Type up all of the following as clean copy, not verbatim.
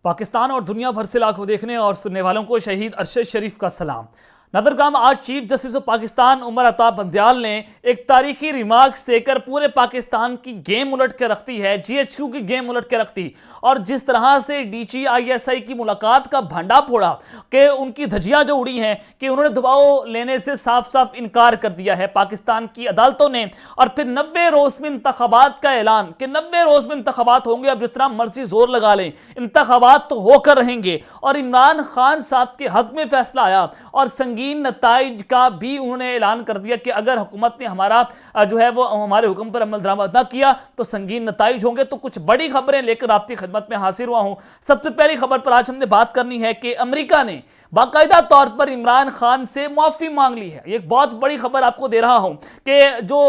पाकिस्तान और दुनिया भर से लाखों देखने और सुनने वालों को शहीद अरशद शरीफ का सलाम। नदरगाम आज chief justice of Pakistan Umar Ata Bandial ने एक तारीखी रिमार्क्स देकर पूरे पाकिस्तान की गेम उलट के रखती है, जीएचक्यू की गेम उलट के रखती। और जिस तरह से डीजी आईएसआई की मुलाकात का भंडा फोड़ा कि उनकी धज्जियां जो उड़ी हैं कि उन्होंने दबाव लेने से साफ साफ इनकार कर दिया है पाकिस्तान की अदालतों ने। और फिर 90 रोज में इंतखाबात का ऐलान कि 90 रोज में इंतखाबात होंगे, अब जितना मर्जी जोर लगा लें इंतखाबात तो होकर रहेंगे। और इमरान खान साहब के हक में फैसला आया और संगीन नताइज का भी उन्होंने ऐलान कर दिया कि अगर हुकूमत ने हमारा जो है वो हमारे हुक्म पर अमल दरामद ना किया तो संगीन नताइज होंगे। तो कुछ बड़ी खबरें लेकर आपकी खिदमत में हाजिर हुआ हूं। सबसे पहली खबर पर आज हमने बात करनी है कि अमेरिका ने बाकायदा तौर पर इमरान खान से माफी मांग ली है। एक बहुत बड़ी खबर आपको दे रहा हूं कि जो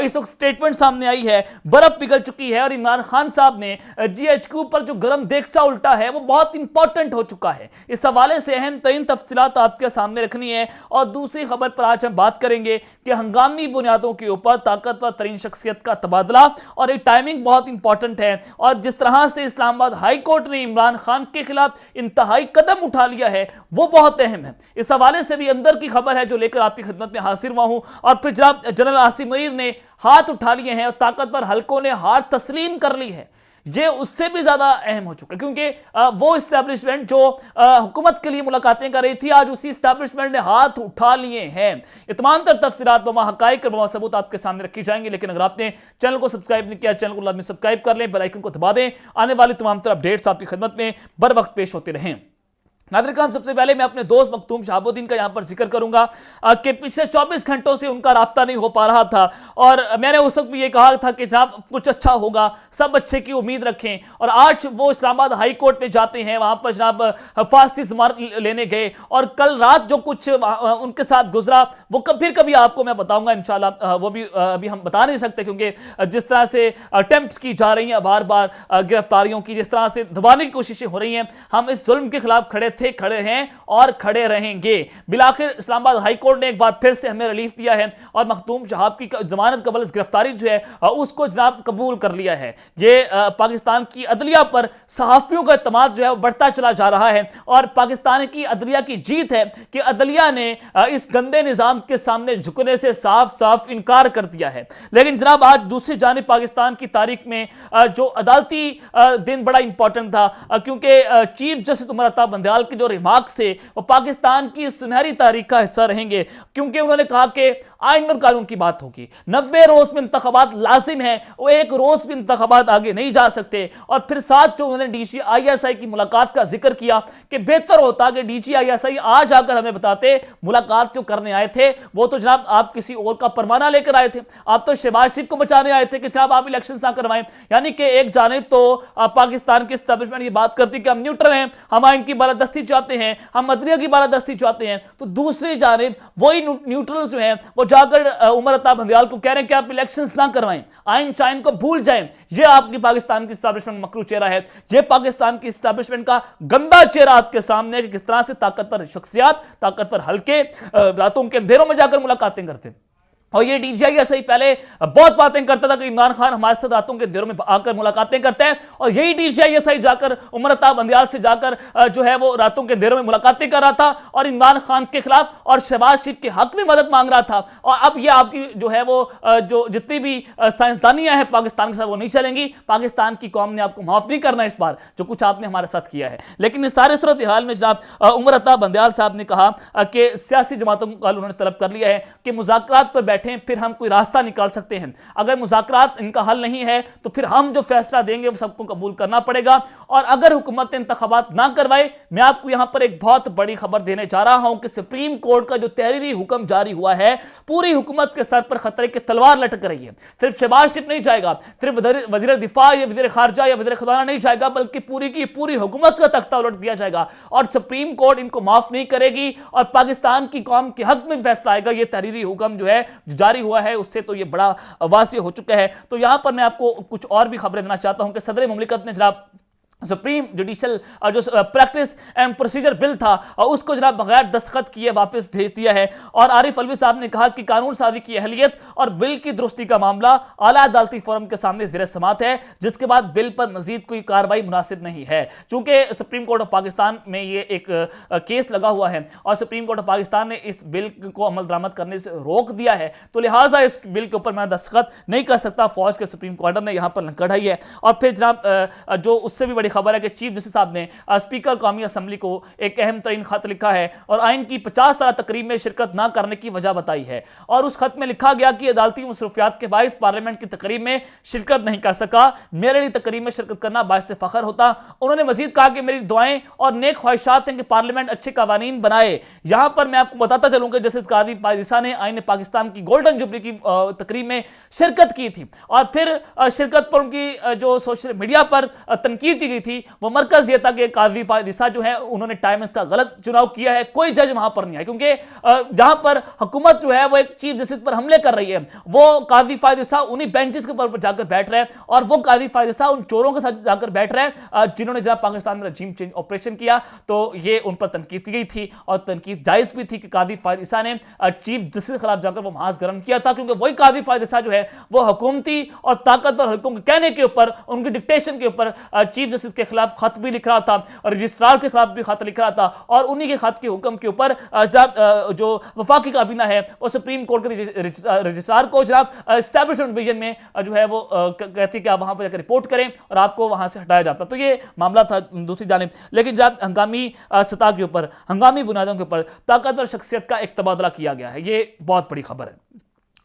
इस वक्त स्टेटमेंट सामने आई है, बर्फ पिघल चुकी है और इमरान खान साहब ने जीएचक्यू पर जो गर्म देखचा उल्टा है वो बहुत इंपॉर्टेंट हो चुका है। इस हवाले से अहम तरीन तफसीलात आपके सामने रखनी है। और दूसरी खबर पर आज हम बात करेंगे कि हंगामी बुनियादों के ऊपर ताकतवर तरीन शख्सियत का तबादला, और एक टाइमिंग बहुत इंपॉर्टेंट है। और जिस तरह से इस्लामाबाद हाई कोर्ट ने इमरान खान के खिलाफ इंतहाई कदम उठा लिया है वो बहुत अहम है। इस हवाले से भी अंदर की खबर है जो लेकर आपकी खिदमत में हाजिर हुआ हूं। और फिर जनाब जनरल आसिम मुनीर ने हाथ उठा लिए हैं और ताकतवर हलकों ने हार तस्लीम कर ली है। ये उससे भी ज्यादा अहम हो चुका है क्योंकि वो इस्टेब्लिशमेंट जो हुकूमत के लिए मुलाकातें कर रही थी, आज उसी इस्टेब्लिशमेंट ने हाथ उठा लिए हैं। ये तमाम तर तफसीलात बमा हकाइक और बमा सबूत आपके सामने रखी जाएंगी। लेकिन अगर आपने चैनल को सब्सक्राइब नहीं किया, चैनल को लाजमी सब्सक्राइब कर लें, बेल आइकन को दबा दें। आने वाली तमाम तर अपडेट्स आपकी खिदमत में बर वक्त पेश होते रहें। नाज़रीन, सबसे पहले मैं अपने दोस्त मखतूम शहाबुद्दीन का यहां पर जिक्र करूंगा कि पिछले 24 घंटों से उनका राब्ता नहीं हो पा रहा था और मैंने उस वक्त भी ये कहा था कि जनाब कुछ अच्छा होगा, सब अच्छे की उम्मीद रखें। और आज वो इस्लामाबाद हाई कोर्ट में जाते हैं, वहां पर जनाब फास्ती ज़मानत लेने गए और कल रात जो कुछ उनके साथ गुजरा वो फिर कभी आपको मैं बताऊंगा इंशाल्लाह। वो भी अभी हम बता नहीं सकते क्योंकि जिस तरह से अटेम्प्ट की जा रही हैं बार बार गिरफ्तारियों की, जिस तरह से दबाने की कोशिशें हो रही हैं, हम इस जुल्म के खिलाफ खड़े हैं और खड़े रहेंगे। बिलाखिर इस्लामाबाद हाई कोर्ट ने एक बार फिर से हमें रिलीफ दिया है और मखतूम शहाब की जमानत कबल गिरफ्तारी जो है उसको जनाब कबूल कर लिया है। ये पाकिस्तान की अदलिया पर सहाफियों का एतमाद जो है वो बढ़ता चला जा रहा है और पाकिस्तान की अदलिया की जीत है कि अदलिया ने इस गंदे निजाम के सामने झुकने से साफ साफ इनकार कर दिया है। लेकिन जनाब आज दूसरी जानिब पाकिस्तान की तारीख में जो अदालती दिन बड़ा इंपॉर्टेंट था क्योंकि चीफ जस्टिस उमर अता बंदयाल की जो रिमार्क से वो पाकिस्तान की सुनहरी तारीख का हिस्सा रहेंगे क्योंकि उन्होंने कहा कि आइन और कानून की बात होगी, 90 रोज में इंतखाबात लाजिम है, वो एक रोज भी इंतखाबात आगे नहीं जा सकते। और फिर साथ जो उन्होंने डीजी आईएसआई की मुलाकात का जिक्र किया कि बेहतर होता कि डीजी आईएसआई आज आकर हमें बताते मुलाकात जो करने आए थे वो तो जनाब आप किसी और का परवाना लेकर आए थे, आप तो शहबाज शरीफ को बचाने आए थे कि जनाब आप इलेक्शन ना करवाएं। यानी कि एक जानिब तो पाकिस्तान की एस्टेब्लिशमेंट ये बात करती कि हम न्यूट्रल हैं, हम आइन की बालादस्ती चाहते हैं, हम अदलिया की बालादस्ती चाहते हैं, तो दूसरी जानिब वही न्यूट्रल्स जो हैं वो जाकर उमर अता बंदयाल को कह रहे हैं कि आप इलेक्शंस ना करवाएं, आइन चाइन को भूल जाएं। ये आपकी पाकिस्तान की एस्टेब्लिशमेंट मकरू चेहरा है, ये पाकिस्तान की एस्टेब्लिशमेंट का गंदा चेहरा आपके सामने कि किस तरह से ताकतवर शख्सियात, ताकतवर हल्के रातों के अंधेरों में जाकर मुलाकातें करते हैं। और ये डीजीआईएसआई पहले बहुत बातें करता था कि इमरान खान हमारे साथ रातों के अंधेरों में आकर मुलाकातें करते हैं और यही डीजीआईएसआई जाकर उमर अता बंदयाल से जाकर जो है वो रातों के अंधेरों में मुलाकातें कर रहा था और इमरान खान के खिलाफ और शहबाज शरीफ के हक में मदद मांग रहा था। और अब ये आपकी जो है वो जो जितनी भी साइंसदानियां हैं पाकिस्तान के साथ वो नहीं चलेंगी। पाकिस्तान की कौम ने आपको माफ नहीं करना इस बार जो कुछ आपने हमारे साथ किया है। लेकिन इस सारे सूरत हाल में जनाब उमर अता बंदयाल साहब ने कहा कि सियासी जमातों को कल उन्होंने तलब कर लिया है कि मुज़ाकरात पर बैठें, फिर हम कोई रास्ता निकाल सकते हैं। अगर मुज़ाकरात इनका हल नहीं है तो फिर हम जो फैसला देंगे वो सबको कबूल करना पड़ेगा। और अगर हुकूमत इंतखाबात ना करवाए, मैं आपको यहां पर एक बहुत बड़ी खबर देने जा रहा हूं कि सुप्रीम कोर्ट का जो तहरीरी हुक्म जारी हुआ है पूरी हुकूमत के सर पर खतरे की तलवार लटक रही है। सिर्फ शहबाज शरीफ नहीं जाएगा, सिर्फ वज़ीर दिफा या वज़ीर खारजा या वज़ीर खजाना नहीं जाएगा, बल्कि पूरी की पूरी हुकूमत का तख्ता उलट दिया जाएगा और सुप्रीम कोर्ट इनको माफ नहीं करेगी और पाकिस्तान की कौम के हक में फैसला आएगा। यह तहरीरी हुक्म जो है जारी हुआ है उससे तो ये बड़ा वाज़ेह हो चुका है। तो यहां पर मैं आपको कुछ और भी खबरें देना चाहता हूं कि सदर मुमलिकत ने जनाब सुप्रीम जुडिशल जो प्रैक्टिस एंड प्रोसीजर बिल था उसको जनाब बगैर दस्तखत किए वापस भेज दिया है। और आरिफ अलवी साहब ने कहा कि कानून साजी की अहलियत और बिल की दुरुस्ती का मामला आला अदालती फोरम के सामने ज़ेर समाअत है, जिसके बाद बिल पर मजीद कोई कार्रवाई मुनासिब नहीं है। चूंकि सुप्रीम कोर्ट ऑफ पाकिस्तान में ये एक केस लगा हुआ है और सुप्रीम कोर्ट ऑफ पाकिस्तान ने इस बिल को अमल दरामद करने से रोक दिया है, तो लिहाजा इस बिल के ऊपर मैं दस्तखत नहीं कर सकता। फौज के सुप्रीम कोर्ट ने यहां पर लंका ढाई है। और फिर जनाब जो उससे भी खबर है कि चीफ जस्टिस साहब ने स्पीकर कौमी असेंबली को एक अहम तरीन खत लिखा है और आइन की 50 साल तकरीब में शिरकत न करने की वजह बताई है। और उस खत में लिखा गया कि अदालती मसरूफियात के बायस पार्लियामेंट की तकरीब में शिरकत नहीं कर सका, मेरे लिए तकरीब में शिरकत करना बायस फखर होता। उन्होंने मजीद कहा कि मेरी दुआएं और नेक ख्वाहिशात हैं कि पार्लियामेंट अच्छे कवानीन बनाए। यहां पर मैं आपको बताता चलूं कि जस्टिस काजी पायदिसा ने आइन पाकिस्तान की गोल्डन जुबली की तकरीब में शिरकत की थी और फिर शिरकत पर उनकी जो सोशल मीडिया पर तनकीद की गई थी वो मरकज ये था कि काजी फायदिसा जो है उन्होंने टाइम्स का गलत चुनाव किया है, कोई जज वहां पर नहीं है, क्योंकि जहां पर हुकूमत जो है वो एक चीफ जस्टिस पर हमले कर रही है, वो काजी फायदिसा उन्हीं बेंचेस के ऊपर जाकर बैठ रहे हैं और वो काजी फायदिसा उन चोरों के साथ जाकर बैठ रहे हैं जिन्होंने जब पाकिस्तान में रजीम चेंज ऑपरेशन किया। तो ये उन पर तनकीद की गई थी और तनकीद जायज भी थी कि काजी फायदिसा ने चीफ जस्टिस के खिलाफ जाकर वो महाज गर्म किया था, क्योंकि वही काजी फायदिसा जो है वो हुकूमती और ताकतवर हल्कों के कहने के ऊपर, उनकी डिक्टेशन के ऊपर चीफ जस्टिस के खिलाफ खत भी लिख रहा था और रजिस्ट्रार के खिलाफ भी खत लिख रहा था। और उन्हीं के खत के हुक्म के ऊपर जो वफाकी काबीना है वो सुप्रीम कोर्ट के रजिस्ट्रार को जनाब एस्टैब्लिशमेंट डिवीजन में जो है वो कहती कि आप वहां पर जाकर रिपोर्ट करें और आपको वहां से हटाया जाता। तो ये मामला था दूसरी जानिब। लेकिन जब हंगामी सतह के ऊपर, हंगामी बुनियादों के ऊपर ताकतवर शख्सियत का एक तबादला किया गया है, ये बहुत बड़ी खबर है।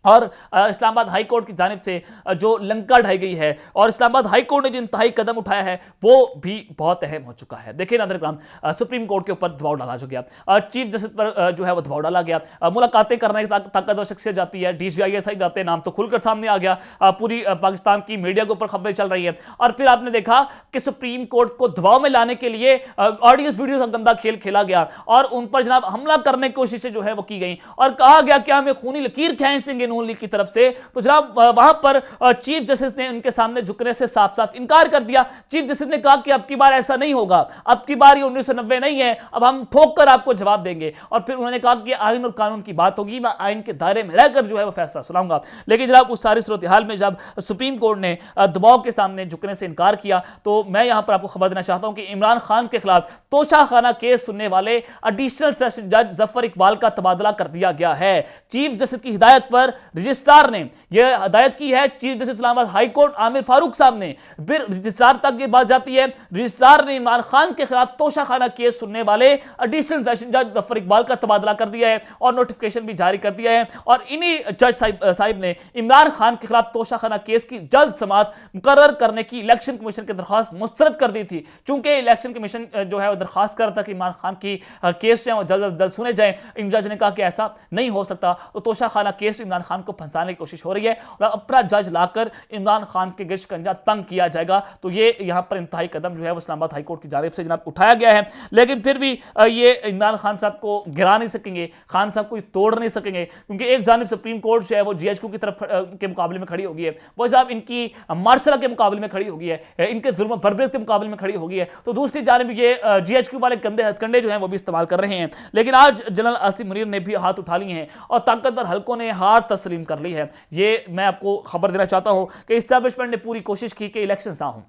और इस्लामाबाद हाई कोर्ट की जानिब से जो लंका ढाई गई है और इस्लामाबाद हाई कोर्ट ने जो इंतहाई कदम उठाया है वो भी बहुत अहम हो चुका है। देखिए नादरग्राम, सुप्रीम कोर्ट के ऊपर दबाव डाला जो गया, चीफ जस्टिस पर जो है वो दबाव डाला गया, मुलाकातें करने की ताकतवर शख्सियत जाती है, DCISI जाते हैं, नाम तो खुलकर सामने आ गया, पूरी पाकिस्तान की मीडिया के ऊपर खबरें चल रही है। और फिर आपने देखा कि सुप्रीम कोर्ट को दबाव में लाने के लिए ऑडियंस वीडियो का गंदा खेल खेला गया और उन पर जनाब हमला करने की कोशिशें जो है वो की गई और कहा गया कि हमें खूनी लकीर खींच देंगे नून लीग की तरफ से। तो जनाब वहां पर चीफ जस्टिस ने उनके सामने झुकने से साफ साफ इनकार कर दिया। चीफ जस्टिस ने कहा कि अब की बार ऐसा नहीं होगा, अब की बार ये 1990 नहीं है, अब हम ठोक कर आपको जवाब देंगे। और फिर उन्होंने कहा कि आइन और कानून की बात होगी, मैं आइन के दायरे में रहकर जो है वो फैसला सुनाऊंगा। लेकिन जनाब उस सारी सूरत हाल में जब सुप्रीम कोर्ट ने दबाव के सामने झुकने से इनकार किया, तो मैं यहां पर आपको खबर देना चाहता हूं कि इमरान खान के खिलाफ तोशाखाना केस सुनने वाले एडिशनल सेशन जज जफर इकबाल का तबादला कर दिया गया है। चीफ जस्टिस की हिदायत पर रजिस्ट्रार ने यह हिदायत की है, chief justice Islamabad high court Aamir Farooq साहब ने, फिर रजिस्ट्रार तक ये बात जाती है, रजिस्ट्रार ने इमरान खान के खिलाफ तोशाखाना केस सुनने वाले एडिशनल सेशन जज जफर इकबाल का तबादला कर दिया है और नोटिफिकेशन भी जारी कर दिया है। और इन्हीं जज साहिब ने इमरान खान के खिलाफ तोशाखाना केस की जल्द समाअत मुकर्रर करने की इलेक्शन कमीशन की दरखास्त मुस्तरद कर दी थी। चूंकि इलेक्शन कमीशन जो है वो दरखास्त कर रहा था कि इमरान खान की केस जो है जल्द जल्द सुने जाए, इन जज ने कहा कि ऐसा नहीं हो सकता, तो तोशाखाना केस इमरान खान को फंसाने की कोशिश हो रही है और अपना जज लाकर इमरान खान के गिरश कंजा तंग किया जाएगा। तो ये यहां पर इंतहाई कदम जो है वो इस्लामाबाद हाई कोर्ट की जानिब से जनाब उठाया गया है। लेकिन फिर भी ये इमरान खान साहब को गिरा नहीं सकेंगे, खान साहब को तोड़ नहीं सकेंगे, क्योंकि एक जानिब सुप्रीम कोर्ट जो है वो GHQ की तरफ के मुकाबले में खड़ी होगी है, वो साहब इनकी मार्शल के मुकाबले में खड़ी होगी है, इनके जुल्म बर्बरियत के मुकाबले में खड़ी होगी है। तो दूसरी जानिब ये GHQ वाले गंदे हथकंडे जो हैं वो भी इस्तेमाल कर रहे हैं। लेकिन आज जनरल आसिम मुनीर ने भी हाथ उठा लिए हैं और ताकतवर हल्कों ने हार तस्लीम कर ली है। ये मैं आपको खबर देना चाहता हूं कि इस्टेब्लिशमेंट ने पूरी कोशिश की कि इलेक्शंस ना हो।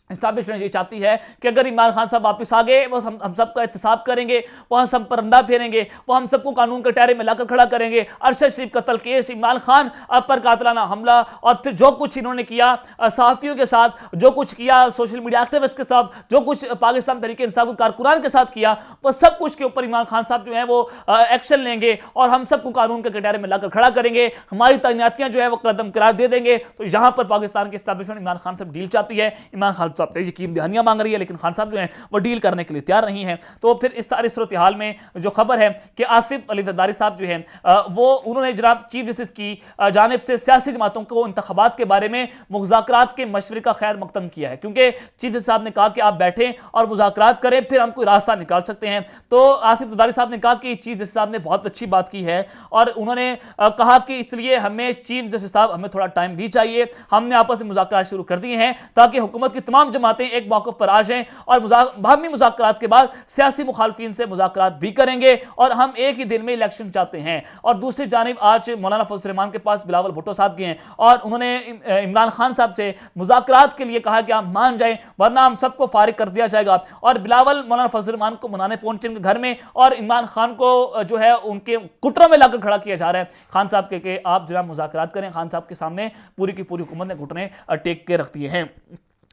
इस्टेब्लिशमेंट ये चाहती है कि अगर इमरान खान साहब वापस आ गए, वो हम सबका एहतसाब करेंगे, वो हम सब पर अंडा फेरेंगे, वो हम सबको कानून के टहरे में लाकर खड़ा करेंगे। अरशद शरीफ कत्ल केस, इमरान खान पर कातलाना हमला और फिर जो कुछ इन्होंने किया सहाफ़ियों के साथ, जो कुछ किया सोशल मीडिया एक्टिविस्ट के साथ, जो कुछ पाकिस्तान तहरीक इंसाफ के कारकुनान के साथ किया, वो सब कुछ के ऊपर इमरान खान साहब जो है वो एक्शन लेंगे और हम सबको कानून के कटहरे में लाकर खड़ा करेंगे, हमारी तैनातियां जो है वो कदम करार दे देंगे। तो यहाँ पर पाकिस्तान की इस्टेब्लिशमेंट इमरान खान साहब डील चाहती है। इमरान खान साहब यकीन दहानियां मांग रही है, लेकिन खान साहब जो हैं वो डील करने के लिए तैयार नहीं है। तो फिर इस सारी सूरत हाल में जो खबर है कि आसिफ अली जरदारी साहब जो हैं वो उन्होंने जनाब चीफ जस्टिस की जानिब से सियासी जमातों को इंतखाबात के बारे में मुज़ाकरात के मशवरे का खैर मकदम किया है, क्योंकि चीफ जस्टिस साहब ने कहा कि आप बैठें और मुज़ाकरात करें, फिर हम कोई रास्ता निकाल सकते हैं। तो आसिफ जरदारी साहब ने कहा कि चीफ जस्टिस साहब ने बहुत अच्छी बात की है और उन्होंने कहा कि इसलिए हमें चीफ जस्टिस साहब हमें थोड़ा टाइम भी चाहिए, हमने आपस में मुज़ाकरात शुरू कर दिए हैं ताकि हुकूमत की तमाम तमाम जमातें एक मौक़िफ़ पर आज हैं और बाहमी मुज़ाकरात के बाद सियासी मुखालफिन से मुज़ाकरात भी करेंगे और हम एक ही दिन में इलेक्शन चाहते हैं। और दूसरी जानिब आज मौलाना फजल रहमान के पास बिलावल भुट्टो साहब गए हैं और उन्होंने इमरान खान साहब से मुज़ाकरात के लिए कहा कि आप मान जाएं वरना हम सबको फारिग कर दिया जाएगा। और बिलावल मौलाना फजल रहमान को मनाने पहुंचे उनके घर में और इमरान खान को जो है उनके घुटनों में लाकर खड़ा किया जा रहा है। खान साहब के आप जनाब मुज़ाकरात करें। खान साहब के सामने पूरी की पूरी हुकूमत ने घुटने टेक के रख दिए हैं।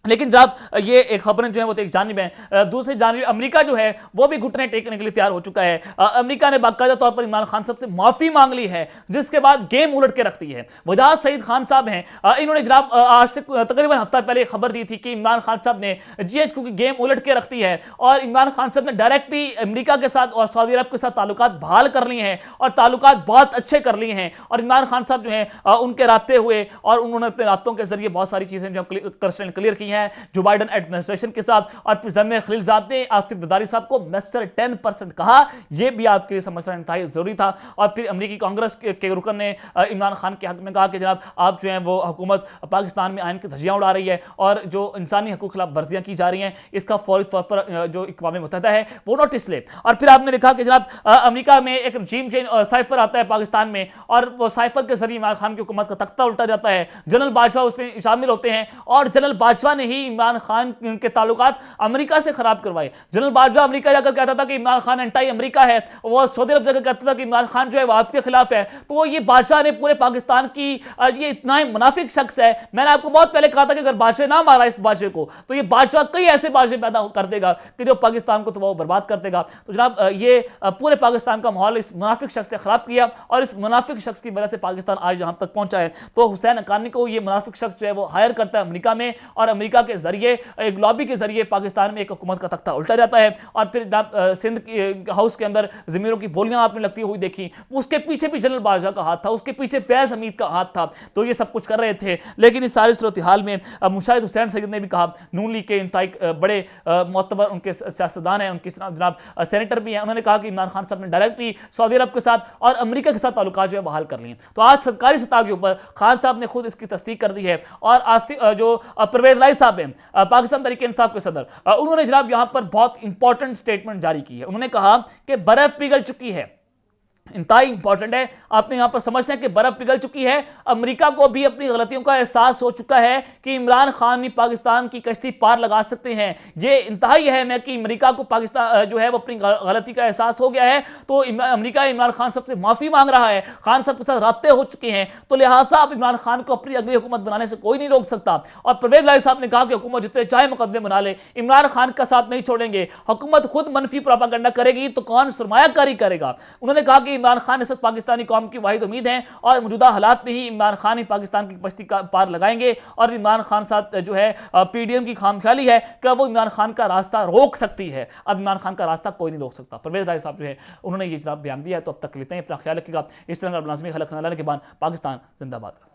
लेकिन जनाब ये एक खबरें जो है वो तो एक जानिब है, दूसरी जानिब अमेरिका जो है वो भी घुटने टेकने के लिए तैयार हो चुका है। अमेरिका ने बाकायदा तौर पर इमरान खान साहब से माफ़ी मांग ली है, जिसके बाद गेम उलट के रख दी है। वजाहत सईद खान साहब हैं, इन्होंने जनाब आज से तकरीबन हफ्ता पहले खबर दी थी कि इमरान खान साहब ने GHQ की गेम उलट के रख दी है और इमरान खान साहब ने डायरेक्टली अमेरिका के साथ और सऊदी अरब के साथ ताल्लुकात बहाल कर लिए हैं और ताल्लुकात बहुत अच्छे कर लिए हैं। और इमरान खान साहब जो हैं उनके रास्ते हुए और उन्होंने अपने रास्तों के जरिए बहुत सारी चीज़ें जो क्लियर की हैं जो बाइडन एडमिनिस्ट्रेशन के साथ। और फिर जमीर खलीलजाद ने आसिफ जरदारी साहब को मिस्टर 10% कहा, यह भी आपके लिए समझना इंतहाई जरूरी था। और फिर अमेरिकी कांग्रेस के रुकन ने इमरान खान के हक में कहा कि जनाब आप जो हैं वो हुकूमत पाकिस्तान में आइन की धज्जियां उड़ा रही है और जो इंसानी हकूक खिलाफ वर्जियां की जा रही हैं इसका फौरी तौर पर जो अक़वाम मुत्तहिदा है वो नोटिस ले। और फिर आपने देखा कि जनाब अमेरिका में एक रजीम चेंज साइफर आता है पाकिस्तान में और वो साइफर के जरिए इमरान खान की हुकूमत का तख्ता उल्टा जाता है। जनरल बाजवा उसमें शामिल होते हैं और जनरल बाजवा ने ही इमरान खान के ताल्लुकात अमेरिका से खराब करवाए। जनरल बाजवा अमेरिका जाकर कहता था कि इमरान खान एंटी अमेरिका है, वो सऊदी अरब जाकर कहता था कि इमरान खान जो है वो आपके खिलाफ है। तो ये बादशाह ने पूरे पाकिस्तान की ये इतना ही मुनाफिक शख्स है। मैंने आपको बहुत पहले कहा था कि अगर बादशाह ना मारा इस बादशाह को तो ये बादशाह कई ऐसे बादशाह पैदा कर देगा कि जो पाकिस्तान को तो वो बर्बाद कर देगा। तो जनाब ये पूरे पाकिस्तान का माहौल इस मुनाफिक शख्स ने खराब किया और इस मुनाफिक शख्स की वजह से पाकिस्तान आज यहाँ तक पहुंचा है। तो हुसैन हक्कानी को ये मुनाफिक शख्स जो है वो हायर करता है अमेरिका में और अमेरिका के जरिए एक लॉबी के जरिए पाकिस्तान में एक हुकूमत का तख्ता उल्टा जाता है। और फिर सिंध हाउस के अंदर ज़मीरों की बोलियां आपने लगती हुई देखी, उसके पीछे भी जनरल बाजवा का हाथ था, उसके पीछे फैज़ हमीद का हाथ था। तो ये सब कुछ कर रहे थे। लेकिन इस सारी सूरत हाल में मुशाहिद हुसैन सैयद ने भी कहा, नून लीग के इंतहाई बड़े मोतबर उनके सियासतदान हैं, उनके जनाब सेनेटर भी हैं, उन्होंने कहा कि इमरान खान साहब ने डायरेक्टली सऊदी अरब के साथ और अमेरिका के साथ ताल्लुकात जो है बहाल कर लिए। तो आज सरकारी सतह के ऊपर खान साहब ने खुद इसकी तस्दीक कर दी है। और जो परवेज लाई साहब हैं पाकिस्तान तहरीक इंसाफ के सदर, उन्होंने जनाब यहां पर बहुत इंपॉर्टेंट स्टेटमेंट जारी की है। उन्होंने कहा कि बर्फ पिघल चुकी है, इंतहाई इंपॉर्टेंट है। आपने यहां पर समझते हैं कि बर्फ पिघल चुकी है। अमेरिका को भी अपनी गलतियों का एहसास हो चुका है कि इमरान खान भी पाकिस्तान की कश्ती पार लगा सकते हैं। ये इंतहाई अहम है कि अमेरिका को पाकिस्तान जो है वो अपनी गलती का एहसास हो गया है। तो अमेरिका इमरान खान साहब से माफी मांग रहा है, खान साहब के साथ राब्ते हो चुके हैं। तो लिहाजा अब इमरान खान को अपनी अगली हुकूमत बनाने से कोई नहीं रोक सकता। और परवेज लाई साहब ने कहा कि हुकूमत जितने चाहे मुकदमे बना ले, इमरान खान का साथ नहीं छोड़ेंगे। हुकूमत खुद मनफी प्रोपागेंडा करेगी तो कौन सरमायाकारी करेगा। उन्होंने कहा कि इमरान खान इस वक्त पाकिस्तानी कौम की वाहिद उम्मीद है और मौजूदा हालात में ही इमरान खान ही पाकिस्तान की कश्ती का पार लगाएंगे। और इमरान खान साथ जो है PDM की खामख्याली है कि वो इमरान खान का रास्ता रोक सकती है। अब इमरान खान का रास्ता कोई नहीं रोक सकता। परवेज राय साहब जो है उन्होंने ये जनाब बयान दिया है। तो अब तक लेते हैं, अपना ख्याल रखिएगा। इस तरह लाजमी खलक के बाद पाकिस्तान जिंदाबाद।